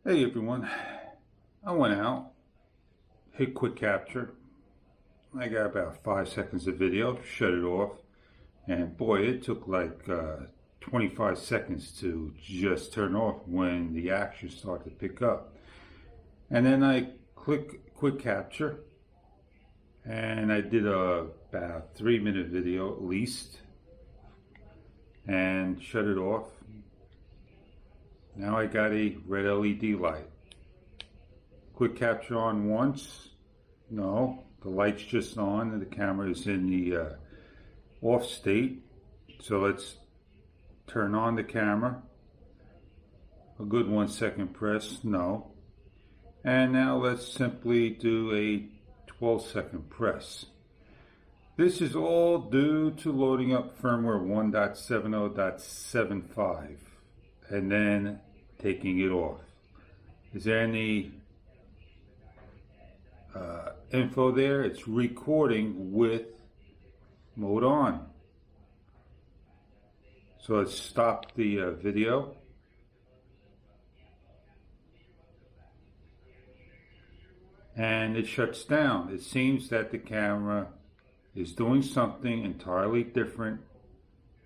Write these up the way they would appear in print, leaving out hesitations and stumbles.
Hey everyone, I went out, hit quick capture. I got about 5 seconds of video, shut it off, and boy, it took like 25 seconds to just turn off when the action started to pick up. And then I click quick capture, and I did about 3-minute video at least, and shut it off. Now I got a red LED light. Quick capture on once. No, the light's just on and the camera is in the off state. So let's turn on the camera. A good 1 second press, no. And now let's simply do a 12-second press. This is all due to loading up firmware 1.70.75 and then taking it off. Is there any info there? It's recording with mode on. So let's stop the video. And it shuts down. It seems that the camera is doing something entirely different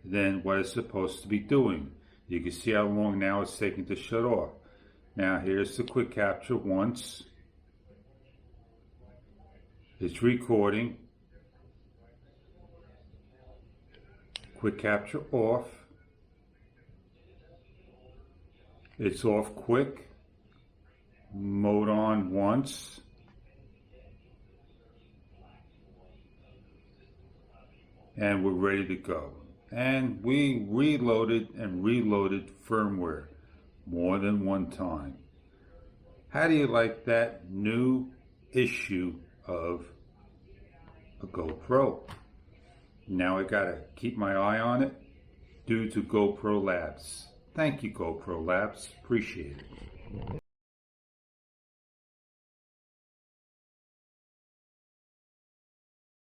than what it's supposed to be doing. You can see how long now it's taking to shut off. Now here's the quick capture once. It's recording. Quick capture off. It's off quick. Mode on once. And we're ready to go. And we reloaded and reloaded firmware more than one time. How do you like that new issue of a GoPro? Now I gotta keep my eye on it due to GoPro Labs. Thank you, GoPro Labs. Appreciate it.